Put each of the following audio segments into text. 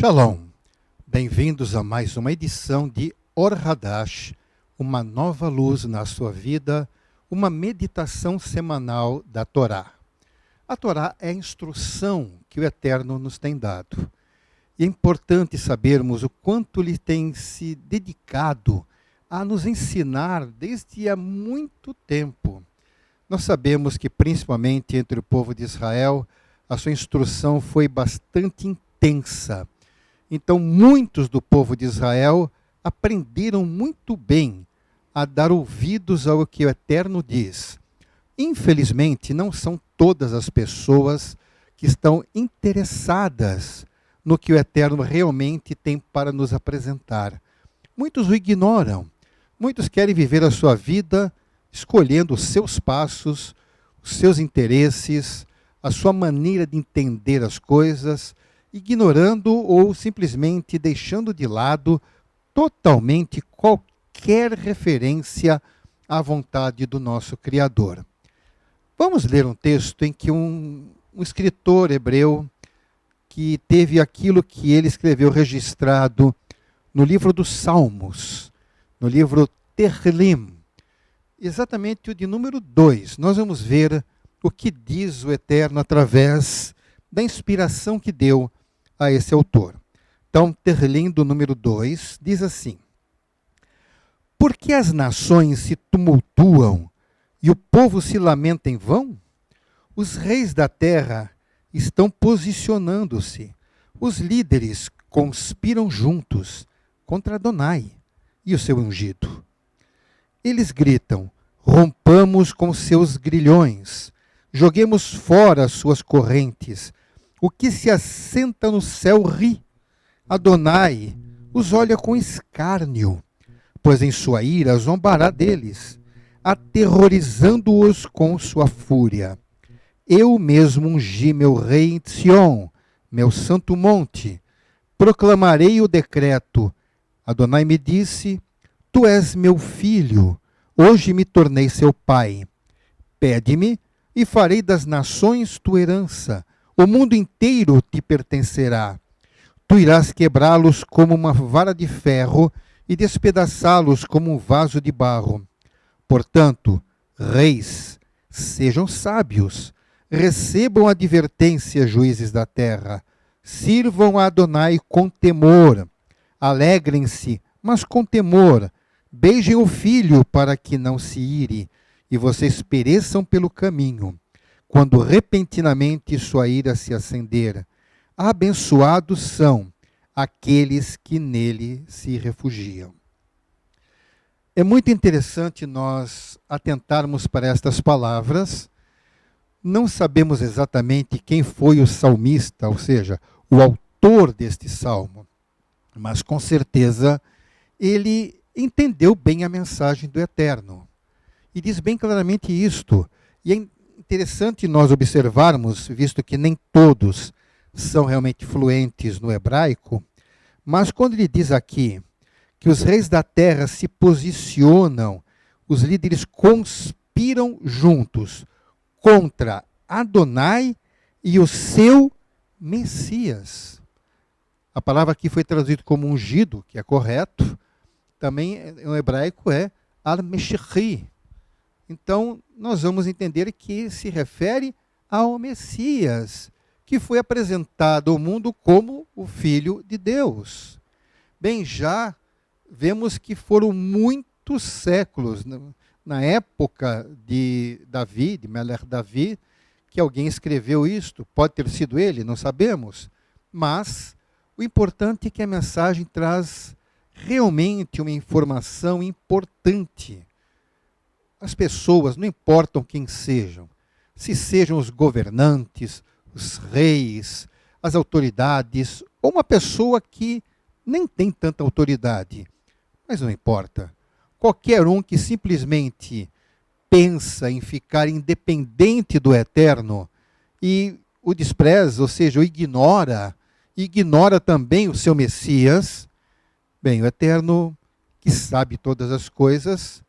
Shalom, bem-vindos a mais uma edição de Or Hadash, uma nova luz na sua vida, uma meditação semanal da Torá. A Torá é a instrução que o Eterno nos tem dado. E é importante sabermos o quanto Ele tem se dedicado a nos ensinar desde há muito tempo. Nós sabemos que, principalmente entre o povo de Israel, a sua instrução foi bastante intensa. Então, muitos do povo de Israel aprenderam muito bem a dar ouvidos ao que o Eterno diz. Infelizmente, não são todas as pessoas que estão interessadas no que o Eterno realmente tem para nos apresentar. Muitos o ignoram. Muitos querem viver a sua vida escolhendo os seus passos, os seus interesses, a sua maneira de entender as coisas, ignorando ou simplesmente deixando de lado totalmente qualquer referência à vontade do nosso Criador. Vamos ler um texto em que um escritor hebreu que teve aquilo que ele escreveu registrado no livro dos Salmos, no livro Tehillim, exatamente o de número 2. Nós vamos ver o que diz o Eterno através da inspiração que deu a esse autor. Então, Tehillim do número 2 diz assim: Por que as nações se tumultuam e o povo se lamenta em vão? Os reis da terra estão posicionando-se. Os líderes conspiram juntos contra Adonai e o seu ungido. Eles gritam: rompamos com seus grilhões, joguemos fora as suas correntes. O que se assenta no céu ri. Adonai os olha com escárnio, pois em sua ira zombará deles, aterrorizando-os com sua fúria. Eu mesmo ungi meu rei em Sion, meu santo monte. Proclamarei o decreto. Adonai me disse: Tu és meu filho, hoje me tornei seu pai. Pede-me e farei das nações tua herança. O mundo inteiro te pertencerá. Tu irás quebrá-los como uma vara de ferro e despedaçá-los como um vaso de barro. Portanto, reis, sejam sábios, recebam advertência, juízes da terra. Sirvam a Adonai com temor. Alegrem-se, mas com temor. Beijem o filho para que não se ire, e vocês pereçam pelo caminho, quando repentinamente sua ira se acender. Abençoados são aqueles que nele se refugiam. É muito interessante nós atentarmos para estas palavras. Não sabemos exatamente quem foi o salmista, ou seja, o autor deste salmo, mas com certeza ele entendeu bem a mensagem do Eterno. E diz bem claramente isto. E é interessante nós observarmos, visto que nem todos são realmente fluentes no hebraico, mas quando ele diz aqui que os reis da terra se posicionam, os líderes conspiram juntos contra Adonai e o seu Messias. A palavra aqui foi traduzida como ungido, que é correto. Também em hebraico é Al-Meshichi. Então, nós vamos entender que se refere ao Messias, que foi apresentado ao mundo como o Filho de Deus. Bem, já vemos que foram muitos séculos, na época de Davi, de Melech Davi, que alguém escreveu isto. Pode ter sido ele, não sabemos. Mas o importante é que a mensagem traz realmente uma informação importante. As pessoas, não importam quem sejam, se sejam os governantes, os reis, as autoridades, ou uma pessoa que nem tem tanta autoridade, mas não importa. Qualquer um que simplesmente pensa em ficar independente do Eterno e o despreza, ou seja, o ignora também o seu Messias, bem, o Eterno, que sabe todas as coisas,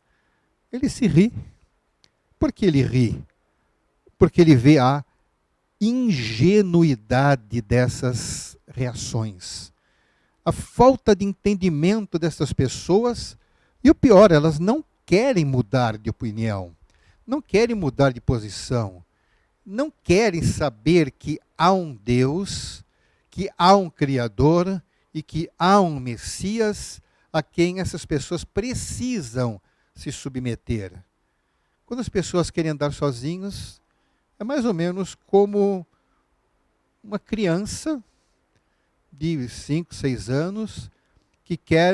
ele se ri. Por que ele ri? Porque ele vê a ingenuidade dessas reações. a falta de entendimento dessas pessoas, e o pior, elas não querem mudar de opinião, não querem mudar de posição, não querem saber que há um Deus, que há um Criador e que há um Messias a quem essas pessoas precisam se submeter. Quando as pessoas querem andar sozinhos, é mais ou menos como uma criança de 5, 6 anos que quer,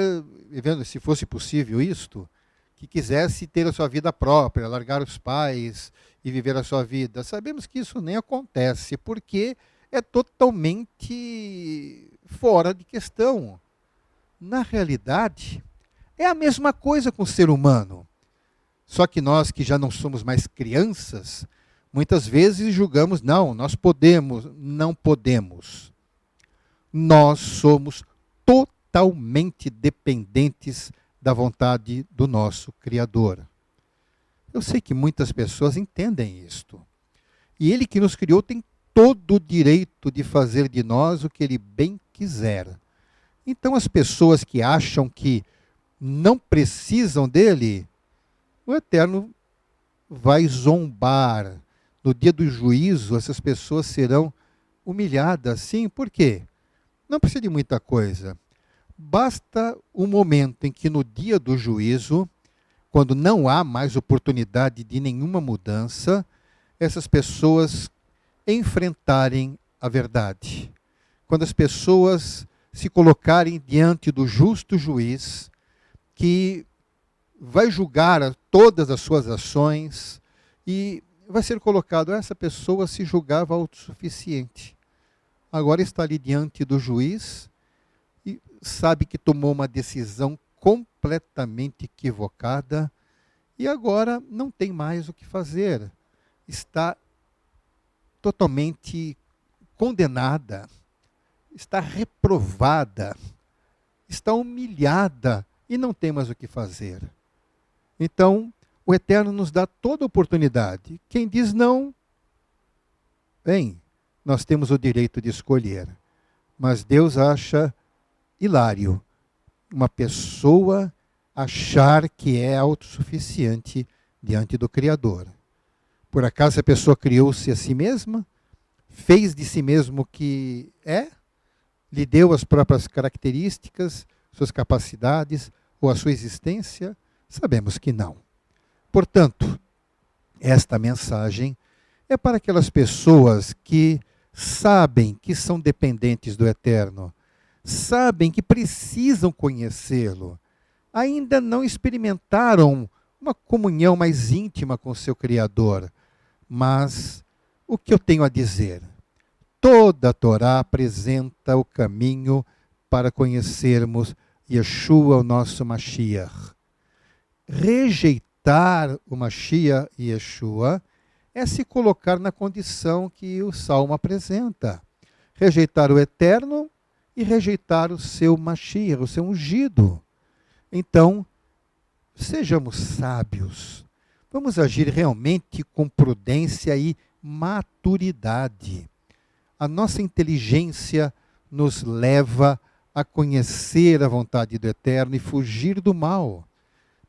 se fosse possível isto, que quisesse ter a sua vida própria, largar os pais e viver a sua vida. Sabemos que isso nem acontece, porque é totalmente fora de questão. Na realidade, é a mesma coisa com o ser humano. Só que nós que já não somos mais crianças, muitas vezes julgamos, não, nós podemos, não podemos. Nós somos totalmente dependentes da vontade do nosso Criador. Eu sei que muitas pessoas entendem isto. E Ele que nos criou tem todo o direito de fazer de nós o que Ele bem quiser. Então as pessoas que acham que não precisam dEle, o Eterno vai zombar. No dia do juízo, essas pessoas serão humilhadas. Sim, por quê? Não precisa de muita coisa. Basta um momento em que no dia do juízo, quando não há mais oportunidade de nenhuma mudança, essas pessoas enfrentarem a verdade. Quando as pessoas se colocarem diante do justo juiz, que vai julgar todas as suas ações e vai ser colocado, essa pessoa se julgava autossuficiente. Agora está ali diante do juiz e sabe que tomou uma decisão completamente equivocada e agora não tem mais o que fazer. Está totalmente condenada, está reprovada, está humilhada e não tem mais o que fazer. Então, o Eterno nos dá toda a oportunidade. Quem diz não, bem, nós temos o direito de escolher. Mas Deus acha hilário uma pessoa achar que é autossuficiente diante do Criador. Por acaso a pessoa criou-se a si mesma? Fez de si mesmo o que é? Lhe deu as próprias características, suas capacidades ou a sua existência? Sabemos que não. Portanto, esta mensagem é para aquelas pessoas que sabem que são dependentes do Eterno, sabem que precisam conhecê-lo, ainda não experimentaram uma comunhão mais íntima com o seu Criador. Mas o que eu tenho a dizer? Toda a Torá apresenta o caminho para conhecermos Yeshua, o nosso Mashiach. Rejeitar o Mashiach e Yeshua é se colocar na condição que o Salmo apresenta. Rejeitar o Eterno e rejeitar o seu Mashiach, o seu ungido. Então, sejamos sábios. Vamos agir realmente com prudência e maturidade. A nossa inteligência nos leva a conhecer a vontade do Eterno e fugir do mal.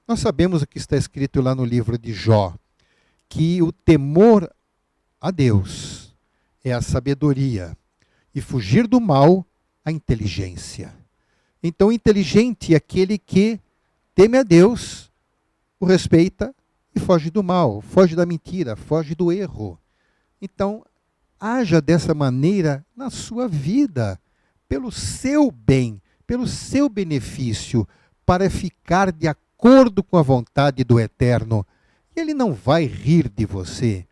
Nós sabemos o que está escrito lá no livro de Jó, que o temor a Deus é a sabedoria e fugir do mal, a inteligência. Então, inteligente é aquele que teme a Deus, o respeita e foge do mal, foge da mentira, foge do erro. Então, haja dessa maneira na sua vida, pelo seu bem, pelo seu benefício, para ficar de acordo com a vontade do Eterno. Ele não vai rir de você,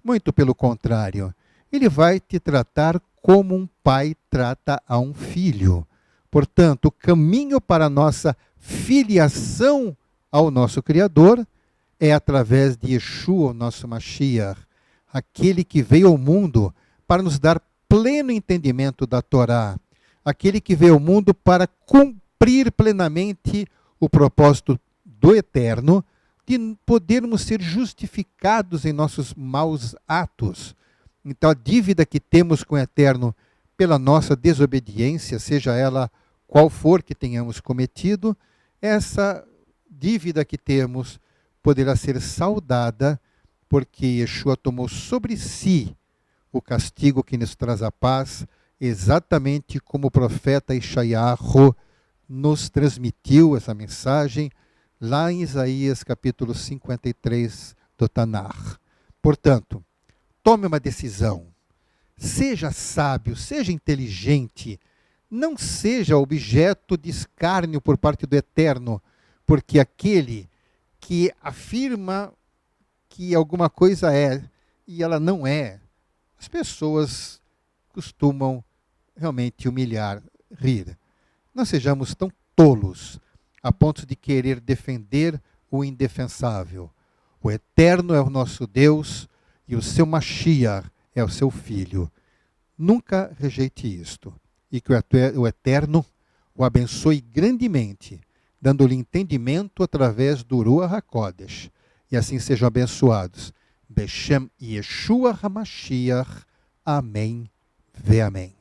muito pelo contrário, ele vai te tratar como um pai trata a um filho. Portanto, o caminho para a nossa filiação ao nosso Criador é através de Yeshua, o nosso Mashiach, aquele que veio ao mundo para nos dar pleno entendimento da Torá, aquele que veio ao mundo para cumprir plenamente o propósito do Eterno, de podermos ser justificados em nossos maus atos. Então, a dívida que temos com o Eterno pela nossa desobediência, seja ela qual for que tenhamos cometido, essa dívida que temos poderá ser saldada, porque Yeshua tomou sobre si o castigo que nos traz a paz, exatamente como o profeta Ishayahu nos transmitiu essa mensagem lá em Isaías capítulo 53 do Tanar. Portanto, tome uma decisão. Seja sábio, seja inteligente, não seja objeto de escárnio por parte do Eterno, porque aquele que afirma que alguma coisa é e ela não é, as pessoas costumam realmente humilhar, rir. Não sejamos tão tolos a ponto de querer defender o indefensável. O Eterno é o nosso Deus e o seu Mashiach é o seu Filho. Nunca rejeite isto. E que o Eterno o abençoe grandemente, dando-lhe entendimento através do Ruach HaKodesh. E assim sejam abençoados. Beshem Yeshua HaMashiach. Amém. Ve amém.